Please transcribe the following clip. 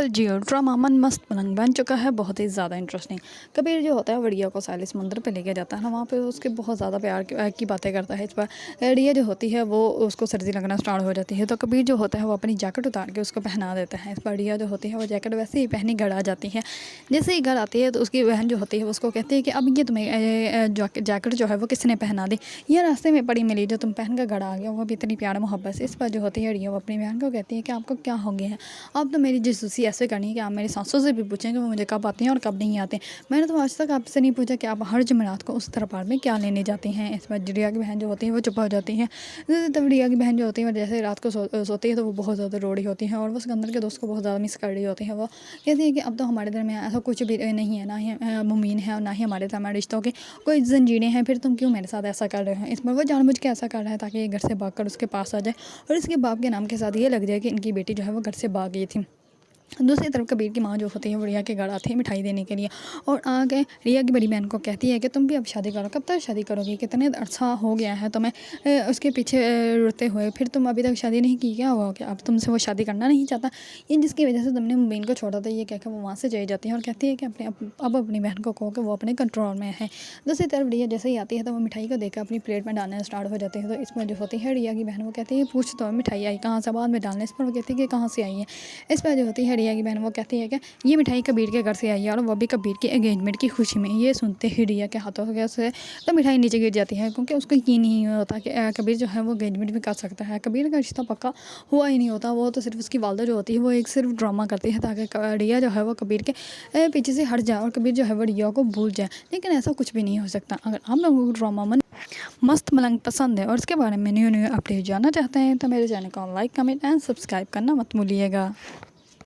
तो जियो ड्रामा मन मस्त पलंग बन चुका है, बहुत ही ज़्यादा इंटरेस्टिंग। कबीर जो होता है वो रिया को साले समुंदर पे लेके जाता है ना, वहाँ पे उसके बहुत ज़्यादा प्यार की बातें करता है। इस पर रिया जो होती है वो उसको सर्दी लगना स्टार्ट हो जाती है, तो कबीर जो होता है वो अपनी जैकेट उतार के उसको पहना देता है। इस पर रिया जो होती है वो जैकेट वैसे ही पहनी घर आ जाती है। जैसे ही घर आती है तो उसकी बहन जो होती है उसको कहती है कि अब ये तुम्हें जैकेट जो है वो किसने पहना दी, ये रास्ते में पड़ी मिली जो तुम पहन कर घर आ गया, वो भी इतनी प्यार मोहब्बत से। इस पर जो होती है रिया वो अपनी बहन को कहती है कि आपको क्या हो गया है, आप तो मेरी जासूसी ऐसे करनी है कि आप मेरी सासों से भी पूछें कि वो मुझे कब आती हैं और कब नहीं आते। मैंने तो आज तक आपसे नहीं पूछा कि आप हर जुमेरात को उस दरबार में क्या लेने जाती हैं। इस पर रिया की बहन जो होती है वो चुप हो जाती है। तब रिया की बहन जो होती है वो जैसे रात को सोती है तो वो बहुत ज़्यादा रो रही होती है और वो सिकंदर के दोस्त को बहुत ज़्यादा मिस कर रही होती है। वो कहती है कि अब तो हमारे दरमियान ऐसा कुछ भी नहीं है, ना ही मुमकिन है और ना ही हमारे दरमियान रिश्तों के कोई जंजीरें हैं, फिर तुम क्यों मेरे साथ ऐसा कर रहे हो। इस पर वो जानबूझ के ऐसा कर रहा है ताकि ये घर से भाग कर उसके पास आ जाए और इसके बाप के नाम के साथ ये लग जाए कि इनकी बेटी जो है वो घर से भाग गई थी। दूसरी तरफ कबीर की माँ जो होती है वो रिया के घर आती है मिठाई देने के लिए और आगे रिया की बड़ी बहन को कहती है कि तुम भी अब शादी करो, कब तक शादी करोगी, कितने अर्सा हो गया है तुम्हें उसके पीछे रुते हुए, फिर तुम अभी तक शादी नहीं की, क्या हुआ कि अब तुमसे वो शादी करना नहीं चाहता। ये जिसकी वजह से तुमने मुबीन को छोड़ा था, ये कहकर वो वहाँ से चली जाती है और कहती है कि अब अपनी बहन को कहो कि वो अपने कंट्रोल में है। दूसरी तरफ रिया जैसे ही आती है तो वो मिठाई को देखकर अपनी प्लेट में डालना स्टार्ट हो जाती है। तो इसमें जो होती है रिया की बहन वो कहती है पूछ तो मिठाई आई कहाँ से, बाद में डालने। इस पर वो कहती है कि कहाँ से आई है। इस पर जो होती है रिया की बहन वो कहती है कि ये मिठाई कबीर के घर से आई है और वो भी कबीर की एंगेजमेंट की खुशी में। ये सुनते ही रिया के हाथों से तो मिठाई नीचे गिर जाती है, क्योंकि उसको यकीन नहीं होता कि कबीर जो है वो एंगेजमेंट भी कर सकता है। कबीर का रिश्ता पक्का हुआ ही नहीं होता, वो तो सिर्फ उसकी वालदा जो होती है वो एक सिर्फ ड्रामा करती है ताकि रिया जो है वो कबीर के पीछे से हट जाए और कबीर जो है वो रिया को भूल जाए। लेकिन ऐसा कुछ भी नहीं हो सकता। अगर आप लोगों को ड्रामा मन मस्त मलंग पसंद है और इसके बारे में न्यू अपडेट जानना चाहते हैं तो मेरे चैनल को लाइक कमेंट एंड सब्सक्राइब करना मत भूलिएगा।